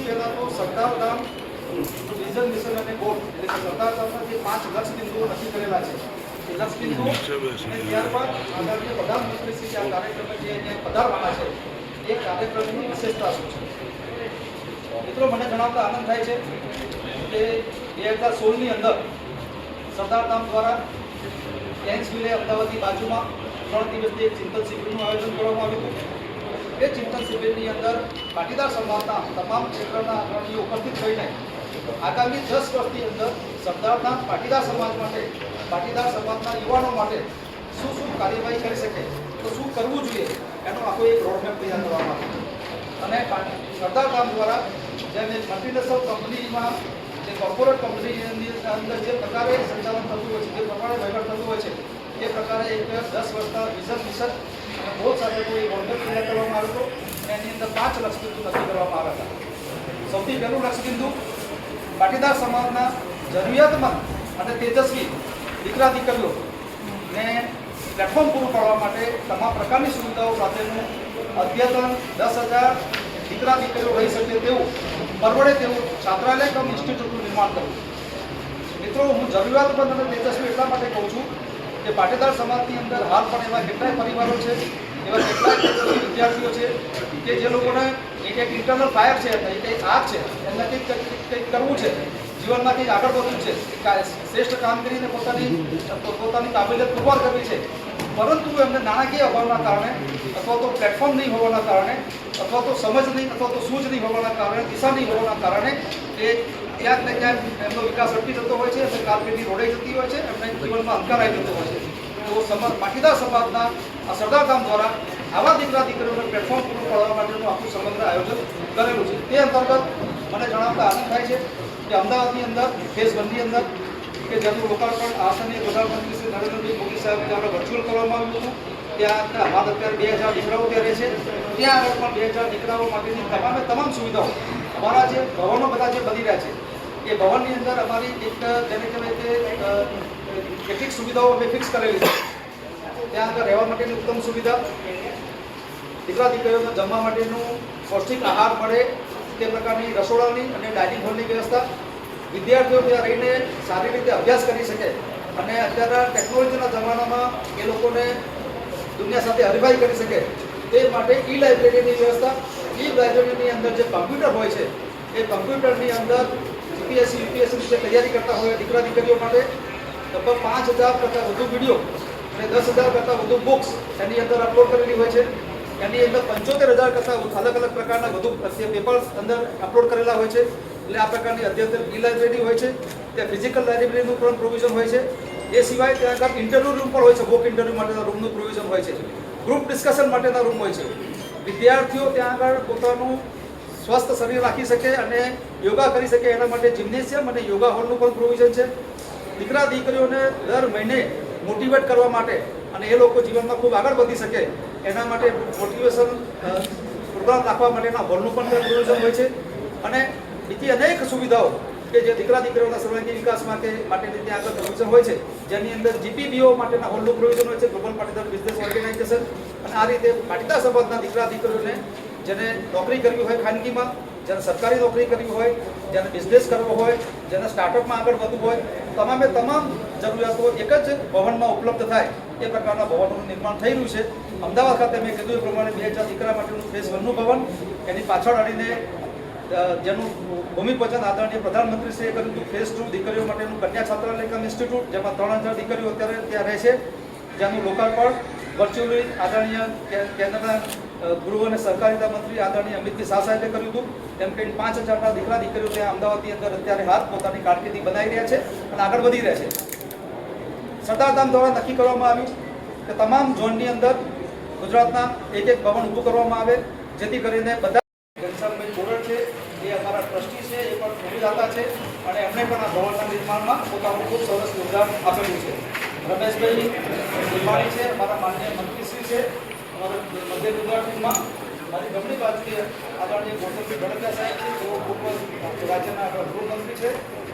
પહેલાં તો Sardardham vision mission અને ગોલ એટલે કે સરદારધામના જે 5 લક્ષ બિંદુઓ નક્કી કરેલા છે એ લક્ષ બિંદુઓ અને ત્યારબાદ આદરણીય પ્રધાનમંત્રી શ્રી આ કાર્યક્રમે જે પધારવાના છે એ કાર્યક્રમની વિશેષતા શું છે? મિત્રો, મને જણાવતા આનંદ થાય છે કે 2016ની અંદર સરદારધામ દ્વારા કેન્સવિલે અમદાવાદની બાજુમાં 3 દિવસની એક ચિંતન શિબિરનું આયોજન કરવામાં આવ્યું હતું. એ ચિંતન શિબિરની અંદર પાટીદાર સમાજના તમામ ક્ષેત્રના અગ્રણીઓ ઉપસ્થિત થઈને આગામી 10 વર્ષની અંદર સરદારધામ પાટીદાર સમાજ માટે, પાટીદાર સમાજના યુવાનો માટે શું શું કાર્યવાહી કરી શકે, તો શું કરવું જોઈએ એનો આખો એક રોડમેપ તૈયાર કરવામાં આવ્યો. અને સરદારધામ દ્વારા જેમ મલ્ટીનેશનલ કંપનીમાં જે કોર્પોરેટ કંપનીની અંદર જે પ્રકારે સંચાલન થતું હોય છે, જે પ્રકારે વહીવટ થતું હોય છે, એ પ્રકારે એક 10 વર્ષના વિઝન મિશન અને ગોલ સાથે કોઈ રોડમેપ તૈયાર કરવામાં આવ્યો હતો. અને એની અંદર 5 લક્ષ બિંદુ નક્કી કરવામાં આવ્યા હતા. સૌથી પહેલું લક્ષ બિંદુ પાટીદાર સમાજના જરૂરિયાતમંદ અને તેજસ્વી દીકરા દીકરીઓને પ્લેટફોર્મ પૂરું પાડવા માટે તમામ પ્રકારની સુવિધાઓ સાથેનું અદ્યતન 10,000 દીકરા દીકરીઓ રહી શકે તેવું પરવડે તેવું છાત્રાલય કમ ઇન્સ્ટિટ્યૂટનું નિર્માણ કરવું. મિત્રો, હું જરૂરિયાતમંદ અને તેજસ્વી એટલા માટે કહું છું કે પાટીદાર સમાજની અંદર હાલ પણ એવા કેટલાય પરિવારો છે, એવા કેટલાય તેજસ્વી વિદ્યાર્થીઓ છે કે જે લોકોને એક ઇન્ટરનલ ફાયર છે, એક આગ છે, એમને કંઈક કરવું છે, જીવનમાં કંઈક આગળ વધવું છે, શ્રેષ્ઠ કામગીરીને પોતાની કાબિલિયત પુરવાર કરવી છે, પરંતુ એમને નાણાકીય અભાવના કારણે અથવા તો પ્લેટફોર્મ નહીં હોવાના કારણે અથવા તો સમજ નહીં અથવા તો સૂઝ નહીં હોવાના કારણે, દિશા નહીં હોવાના કારણે એ ક્યાંક ને ક્યાંક એમનો વિકાસ અટકી જતો હોય છે, એમને કારકિર્દી રોડાઈ જતી હોય છે, એમને જીવનમાં અંધકાર આવી જતો હોય છે. તો પાટીદાર સમાજના આ સરદારધામ દ્વારા આવા દીકરા દીકરીઓને પ્લેટફોર્મ પૂરું પાડવા માટેનું આખું સમગ્ર આયોજન કરેલું છે. તે અંતર્ગત મને જણાવતા આનંદ થાય છે કે અમદાવાદની અંદર ફેઝ 1ની અંદર કે જેનું લોકાર્પણ આસનીય પ્રધાનમંત્રી શ્રી નરેન્દ્રભાઈ મોદી સાહેબ દ્વારા વર્ચ્યુઅલ કરવામાં આવ્યું હતું. ત્યાં હાલ અત્યારે 2000 દીકરાઓ ત્યાં રહે છે. ત્યાં આગળ પણ 2000 દીકરાઓ માટેની તમામ સુવિધાઓ અમારા જે ભવનો બધા જે બની રહ્યા છે એ ભવનની અંદર અમારી એક જેને કહેવાય કે કેટલીક સુવિધાઓ અમે ફિક્સ કરેલી છે. ત્યાં આગળ રહેવા માટેની ઉત્તમ સુવિધા, દીકરા દીકરીઓને જમવા માટેનું પૌષ્ટિક આહાર મળે તે પ્રકારની રસોડાની અને ડાઇનિંગ હોલની વ્યવસ્થા, વિદ્યાર્થીઓ ત્યાં રહીને સારી રીતે અભ્યાસ કરી શકે અને અત્યારના ટેકનોલોજીના જમાનામાં એ લોકોને દુનિયા સાથે હરીફાઈ કરી શકે તે માટે ઈ લાઇબ્રેરીની વ્યવસ્થા. ઈ લાઇબ્રેરીની અંદર જે કમ્પ્યુટર હોય છે એ કમ્પ્યુટરની અંદર જીપીએસસી યુપીએસસી જે તૈયારી કરતા હોય દીકરા દીકરીઓ માટે લગભગ 5,000 કરતાં વધુ વિડીયો અને 10,000 કરતાં વધુ બુક્સ એની અંદર અપલોડ કરેલી હોય છે. એની અંદર 75,000 કરતાં અલગ અલગ પ્રકારના વધુ પેપર્સ અંદર અપલોડ કરેલા હોય છે. એટલે આ પ્રકારની અદ્યતન ઈ લાઇબ્રેરી હોય છે. ત્યાં ફિઝિકલ લાઇબ્રેરીનું પણ પ્રોવિઝન હોય છે. એ સિવાય ત્યાં આગળ ઇન્ટરવ્યૂ રૂમ પણ હોય છે. વોક ઇન્ટરવ્યૂ માટેના રૂમનું પ્રોવિઝન હોય છે. ગ્રુપ ડિસ્કશન માટેના રૂમ હોય છે. વિદ્યાર્થીઓ ત્યાં આગળ પોતાનું સ્વસ્થ શરીર રાખી શકે અને યોગા કરી શકે એના માટે જિમ્નેશિયમ અને યોગા હોલનું પણ પ્રોવિઝન છે. દીકરા દીકરીઓને દર મહિને મોટિવેટ કરવા માટે અને એ લોકો જીવનમાં ખૂબ આગળ વધી શકે એના માટે મોટિવેશન પ્રોગ્રામ રાખવા માટેના હોલનું પણ પ્રોવિઝન હોય છે. અને બીજી અનેક સુવિધાઓ કે જે દીકરા દીકરીઓના સર્વાંગી વિકાસ માટેની ત્યાં આગળ પ્રોવિઝન હોય છે, જેની અંદર જીપીબીઓ માટેના હોલનું પ્રોવિઝન હોય છે, ગ્લોબલ પાટીદાર બિઝનેસ ઓર્ગેનાઇઝેશન. અને આ રીતે પાટીદાર સમાજના દીકરા દીકરીઓને જેને નોકરી કરવી હોય ખાનગીમાં, જેને સરકારી નોકરી કરવી હોય, જેને બિઝનેસ કરવો હોય, જેને સ્ટાર્ટઅપમાં આગળ વધવું હોય, તમામ જરૂરિયાતો એક જ ભવનમાં ઉપલબ્ધ થાય એ પ્રકારના ભવનોનું નિર્માણ થઈ રહ્યું છે. અમદાવાદ ખાતે મેં કીધું એ પ્રમાણે 2000 દીકરા માટેનું ફેઝ 1નું ભવન, એની પાછળ અડીને જેનું ભૂમિપૂજન આદરણીય પ્રધાનમંત્રીશ્રીએ કર્યું હતું. ફેઝ 2 દીકરીઓ માટેનું કન્યા છાત્રાલય કમ ઇન્સ્ટિટ્યૂટ, જેમાં 3000 દીકરીઓ અત્યારે ત્યાં રહે છે, જેનું લોકાર્પણ વર્ચ્યુઅલી આદરણીય કેન્દ્રના ગૃહ અને સહકારિતા મંત્રી આદરણીય અમિતજી શાહ સાહેબે કર્યું હતું. તેમ કહીને 5000ના દીકરા દીકરીઓ ત્યાં અમદાવાદની અંદર અત્યારે હાથ પોતાની કારકિર્દી બનાવી રહ્યા છે અને આગળ વધી રહ્યા છે. સરદારધામ દ્વારા નક્કી કરવામાં આવ્યું કે તમામ ઝોનની અંદર ગુજરાતના એક ભવન ઊભું કરવામાં આવે, જેથી કરીને બધા ઘનશ્યામભાઈ કોરડ છે એ અમારા ટ્રસ્ટી છે, એ પણ ભૂમિદાતા છે અને એમણે પણ આ ભવનના નિર્માણમાં પોતાનું ખૂબ સરસ યોગદાન આપેલું છે. રમેશભાઈ નિર્માણી છે અમારા માનનીય મંત્રીશ્રી છે. અમારા મધ્ય ગુજરાતમાં મારી જમણી બાજુએ આદરણીય ગૌતમભાઈ ગણકરિયા સાહેબ છે, તેઓ પૂર્વ રાજ્યના ગૃહમંત્રી છે.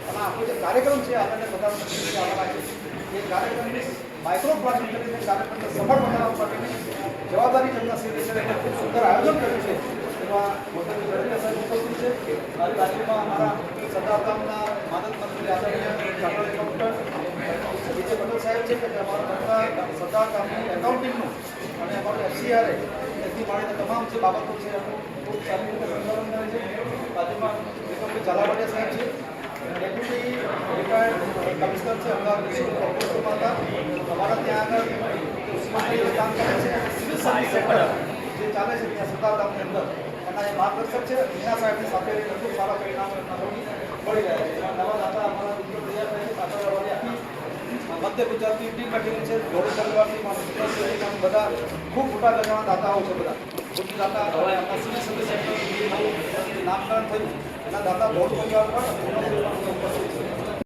અને આખો જે કાર્યક્રમ છે આદરણીય પ્રધાનમંત્રી આવવાના છે, એ કાર્યક્રમની માઇક્રો પ્લાનિંગ કરીને કાર્યક્રમને સફળ બનાવવા માટેની જવાબદારી તેમના શ્રી દેશે ખૂબ સુંદર આયોજન કર્યું છે. એમાં ગૌતમભાઈ ગણકરિયા સાહેબ ઉપસ્થિત છે. સરદાર ગામના માનદ મંત્રી આદરણીય ચાર્ટર્ડ એકાઉન્ટન્ટ વિજય પટેલ સાહેબ છે કે અમારા સરદાર ગામનું એકાઉન્ટિંગનું અને અમારું FCRA એથી માંડીને તમામ જે બાબતો છે એનું ખૂબ સારી રીતે સંચાલન કરે છે. બાજુમાં વિક્રમભાઈ ઝાલાવાડિયા સાહેબ છે, ડેપ્યુટી રિટાયર્ડ કમિશનર છે, અમદાવાદ મ્યુનિસિપલ કોર્પોરેશનમાં હતા. અમારા ત્યાં આગળ સીમાભાઈ કામ કરે છે, સિવિલ સર્વિસ સેક્ટર જે ચાલે છે ત્યાં સરદાર ગામની અંદર એના એ માર્ગદર્શક છે. મીના સાહેબની સાથે રહીને ખૂબ સારા પરિણામો એમના મળી રહ્યા છે. એમાં નવા દાતા અમારા મિત્રો તૈયાર થાય છે. પાછળવાળી આખી મધ્ય ગુજરાતની ટીમ બેઠેલી છે. જોડે ચાલવાથી બધા ખૂબ મોટા લગાવવાના દાતાઓ છે. બધા મોટી દાતા આપણા સિવિલ સર્વિસ સેક્ટર નામકરણ થયું એના દાતા બહુ પરિવાર પણ ઉપસ્થિત છે.